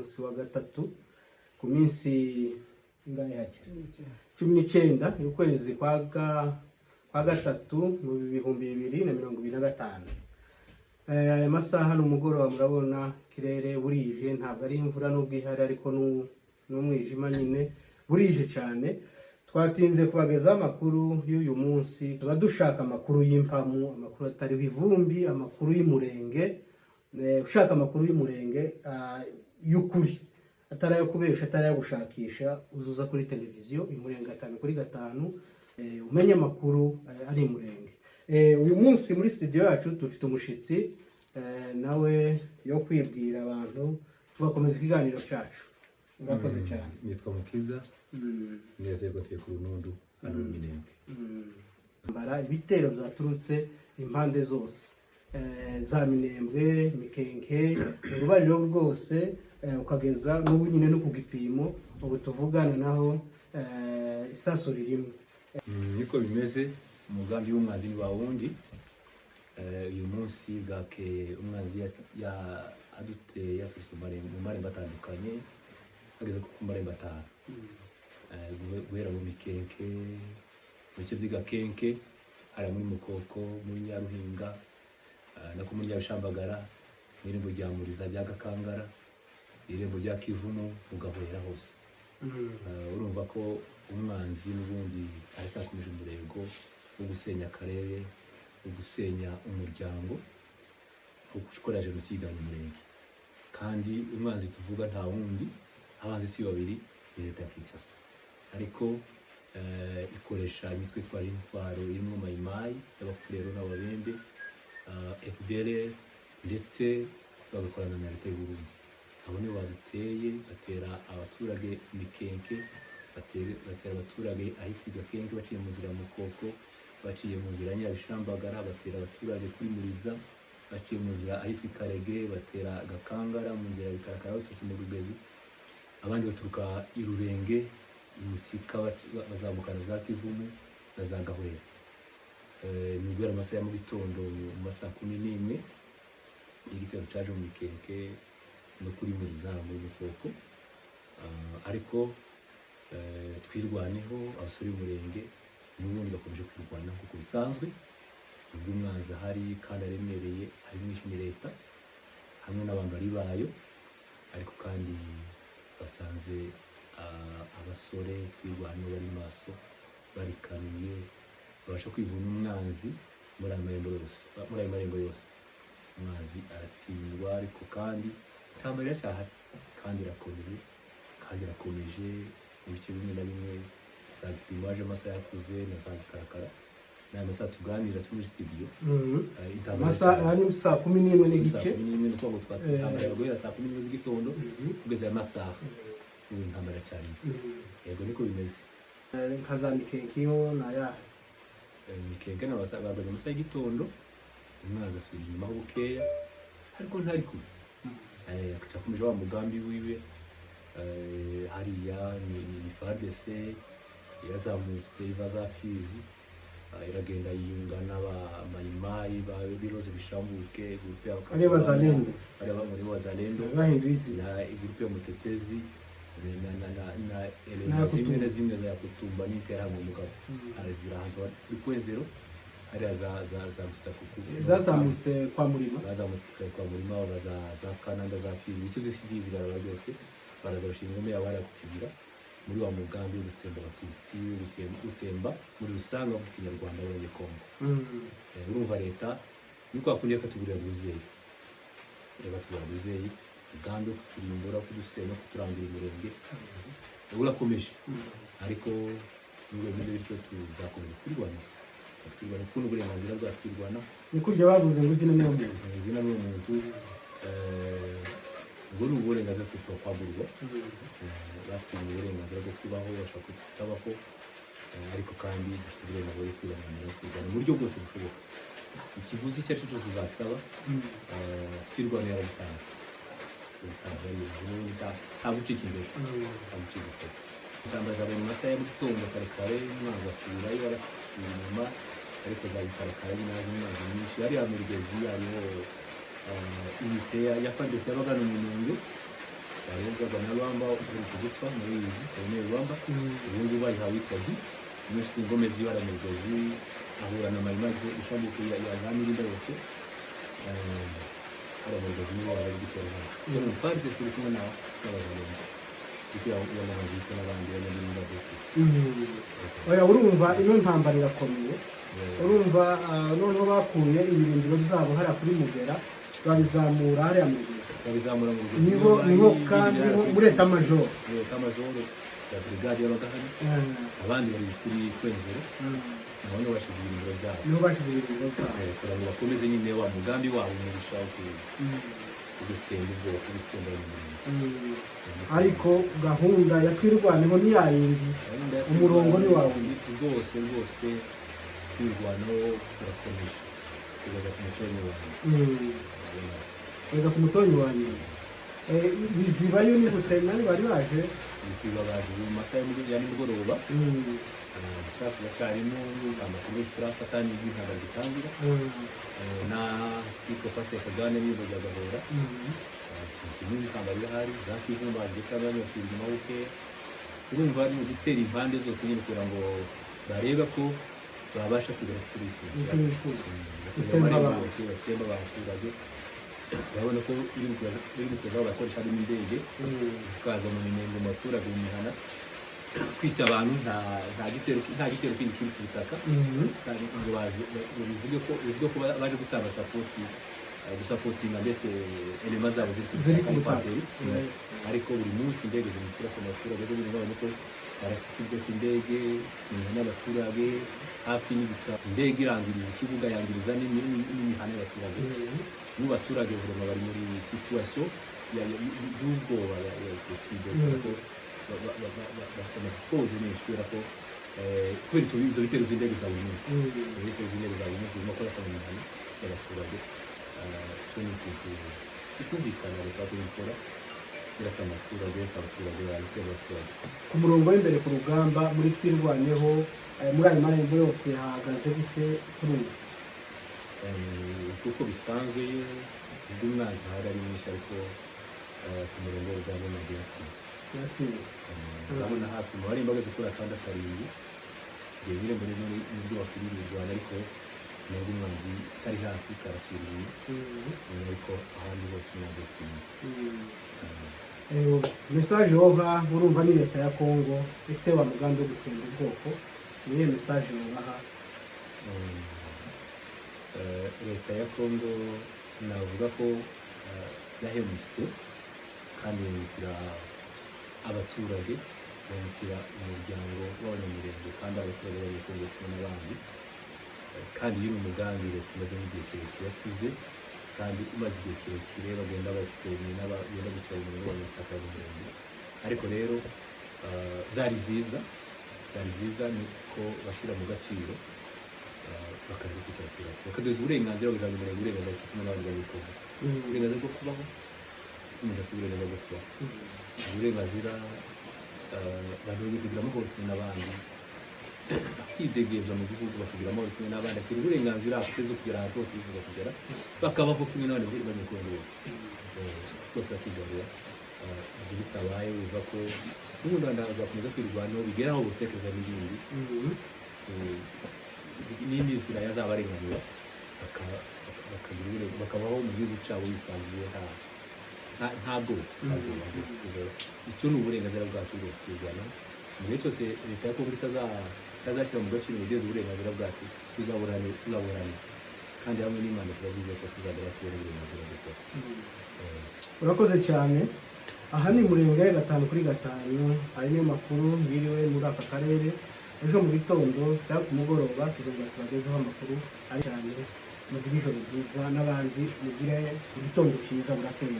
munsi wa gatatu ku minsi ingahe hake 19 y'ukwezi kwa gatatu mu 2025. Aya masaha n'umugoroba murabona kirere burije, ntabwo ari imvura n'ubwo ihari ariko n'umwijima nyine burije cyane. Twatinze kubagezaho amakuru y'uyu munsi, tuba dushaka amakuru y'impamu, amakuru atariho ivumbi, amakuru y'umurenge. Ushaka amakuru y'umurenge y'ukuri, atari ayo kubesha, atari ayo gushakisha, uzuza kuri televiziyo Umurenge 5/5 umenye amakuru ari Umurenge. Uyu munsi muri studio yacu dufite umushitsi nawe yo kwibwira abantu, tugakomeza ikiganiro cyacu. Murakoze cyane. Nitwa Mukiza. Neza yuko tuye ku Runundu hano mu Minembwe. Mbara ibitero byaturutse impande zose, za Minembwe, Mikenke, urubariro rwose, ukageza n'ubu nyine no kugipimo ubu tuvugana naho isaso ririmo. Niko bimeze umugambi w'umwazi ni wawundi. Uyu munsi gake umwazi aduteye yaturutse mu marembo atandukanye, ageze ku marembo 5. Guhera mu Mikenke, mu bice by'Igakenke, hari muri Mukoko, muri Nyaruhinga, no ku Nyabishambagara, n'irembo rya Muriza rya Gakangara, irembo rya Kivumu, ugahera hose. Urumva ko umwanzi n'ubundi aracyakomeje umurego wo gusenya akarere, wo gusenya umuryango, wo gukora jenoside mu Murenge. Kandi umwanzi tuvuga nta wundi, abanzi si babiri, leta ya Kinshasa. Ariko ikoresha imitwe twari intwaro irimo Mayimayi y'abapfurero n'ababembe, FDLR, ndetse bagakorana na leta y'u Burundi. Abo nibo baduteye, batera abaturage Mikenke, batera abaturage ahitwa Igakenke baciye mu nzira ya Mukoko, baciye mu nzira ya Nyabishambagara, batera abaturage kuri Muriza, baciye mu nzira ahitwa Ikarege, batera Gakangara mu nzira ya Bikarakara baturutse mu Rugezi. Abandi baturuka i Rurenge, Musika, bazamukana za Kivumu na za Gahwera. Ni guhera amasaha ya mu gitondo mu masaha 11 igitero cyaje mu Mikenke no kuri Muriza muri Mukoko. Ariko twirwaneho abasore b'Umurenge n'ubundi bakomeje kwirwana kuko bisanzwe. Ubwo umwanzi ahari kandi aremereye, ari mwishimye leta hamwe n'abambari bayo, ariko kandi basanze abasore twirwano bari maso, barikanuye, babasha kwivuna umwanzi muri aya marembo yose. Umwanzi aratsindwa, ariko kandi intambara cyahari kandi irakomeye, kandi irakomeje mu bice bimwe na bimwe. Za gipimo aje amasaha yakuze na za Bikarakara na masaha tuganira turi studio. Masaha ni saa 11 n'igice. 11 niko ngo twatambara guhera saa 11 z'igitondo kugeza amasaha intambara cyane. Yego niko bimeze. Nkazandike yo na ya Mikenke na basaga amasaha y'igitondo, umwaza asubira inyuma ho bukeya, ariko ntari kure. Akakomeje wa mugambi wiwe. Hariya ni FARDC yazamutse iva za Fizi, iragenda yiyunga n'aba Mayimayi ba biroze bishambuke, groupe ari bazalendo, ari muri wazalendo bahinduye izina, na groupe Mutetezi na zimwe za Kutumba n'Interahamwe mugabo. Arazira ahantu kuri point 0 ari zazamutse kwa Murima, bazamutse kwa Murima, za Kananda za Fizi, icyo zisigize baraba byose baraza bashingome yabara kukigira muri wa mugambi w'utsemba abatutsi, utsemba muri rusanga mu Kinyarwanda y'Abanye Kongo. Urumva leta niko akuniye katugurira buzeye, batubuzeye umugambi wo kuturimbura, kudusenya, kuturangira Umurenge urakomeje. Ariko nubwo bize bityo tuzakomeza twirwana kuko uburenganzira bwa twirwana. Niko ryo bavuze ngo izina niyo muntu, izina niyo muntu. Ubwo ni uburenganzira tutokwaburwa, batwimye uburenganzira bwo kubaho, bashaka kutabaho, ariko kandi dufite uburenganzira bwo kwirwanya mu buryo bwose bushoboka. Ikiguzi icyo ari cyo cyose uzasaba, twirwanya yarabitanze. Nta gucika imbere, nta gucika imbere. Itangaza mu masaha ya gitondo kare umwanzi asubirayo, arasubira inyuma, ariko za Bikarakara n'umwanzi mwinshi. Hariya mu Rugezi hariho imite ya FARDC y'abagana mu Minembwe, yitwaga na Rwamba uherutse gupfa muri izi Colonel Rwamba ubu ngubu bayihawe witwa Di nyinshi ingome zibara mu migozi ahura na Mayimaje ishambuke ya Namirinda yose hari abayobozi nibo bari gutera iyo mu parike siri kumwe n'abayobozi kugira ngo yamazike n'abandi Namirinda bose oya urumva ino ntambara irakomeye urumva noneho bakuye ibirindiro byabo hariya kuri Mugera babizamura hariya mu Rwesa babizamura mu Rwesa niho kandi muri etamajoro ya brigade y'abagahari abandi bari kuri Kwenzero nabone bashize ibirindiro byabo niho bashize ibirindiro byabo kugira ngo bakomeze nyine wa mugambi wabo mu gushaka kugutsemba ubwo kubitsemba ariko gahunda ya twirwaneho ni yayindi umurongo ni wawe rwose twirwanaho turakomeje kugeza ku mutonyi wawe kugeza ku mutonyi wanjye bizibayo ni gute nani bari baje biziba baje mu masaha ya nimugoroba gushaka bacarimo amakuru turafata n'intambara gitangira na iko pase Kagame niyo bagahora kimwe intambara ihari zakivumba ndetse n'abanyafurika n'abuke urumva ari mu gutera impande zose nyine kugira ngo barebe ko babasha kugera kuri isemba abaturage urabona ko iri mu kuza bakoresha harimo indege zikaza mu minengo mu baturage mu mihana kwica abantu nta gitero kindi kiri ku butaka ngo bivuge ko baje gutanga gusapotinga mbese elema zabo ziri ku butaka ariko buri munsi indege ziri kurasa mu baturage buri ngabo ko barasika indege n'abaturage hafi n'ibitaro indege irangiriza ikibuga yangiriza n'imihana y'abaturage n'abaturage bari muri situation y'ubwoba expose ni kubera ko kubera ibyo bitero by'indege za buri munsi birimo kurasa mu mihana y'abaturage cyo ni ikintu gikumvikana leta kubikora birasa abaturage ku murongo w'imbere ku rugamba muri twirwaneho muri ayo marembo yose hahagaze gute kuri ubu kuko bisanzwe ubw'umwanzi hari ari nyinshi ariko ku murongo w'urugamba amaze yatsinzwe urabona hafi mu bari imbaga zikora kandi akarindwi sigaye biri muri byo bakwiriye u Rwanda ariko nubwo umwanzi ari hafi karasubira inyuma ariko ahandi hose umwanzi yatsinzwe message woha urumva ni leta ya Kongo ifite wa mugambi wo gutsemba ubwoko niyo message woha leta ya Kongo navuga ko yahemutse kandi yimukira abaturage yimukira umuryango w'abanyamurenge kandi abaturage b'abakongo n'abandi kandi yiri umugambi leta imaze n'igihe kirekire yakuze kandi umaze igihe kirekire bagenda basenya n'abagenda bicara mu ngo basaka umurenge ariko rero byari byiza ni ko bashira mu gaciro bakaza kwicara bakaduza uburenganzira buzana uburenganzira kimwe n'abandi babikora uburenganzira bwo kubaho n'umuntu afite uburenganzira bwo kubaho uburenganzira bagomba kugira amahoro kimwe n'abandi bakidegeza mu gihugu bakagira amahoro kimwe n'abandi bakira uburenganzira afite zo kugera ahantu hose bifuza kugera bakabaho kumwe n'abandi banyarwanda bose bakizanira ibyo bitabaye bivuga ko n'ubundi bagakomeza kwirwanaho bigeraho gutekereza n'ibindi n'inzira yazabarenganira bakabaho mu gihugu cyabo bisanzuye ntabwo icyo ni uburenganzira bwacu bwose kwirwanaho mu gihe cyose leta ya Kongo itazashyira mu gaciro igeze uburenganzira bwacu tuzaburanira kandi hamwe n'Imana turabizi ko tuzagera kubona uburenganzira bwacu. Urakoze cyane. Aha ni Murenge 5/5 ari niyo makuru ngiriwe muri aka karere. Ejo mu gitondo cyangwa ku mugoroba tuzongera tubagezeho amakuru ari cyane mugire ijoro ryiza n'abandi mugire igitondo cyiza murakeye.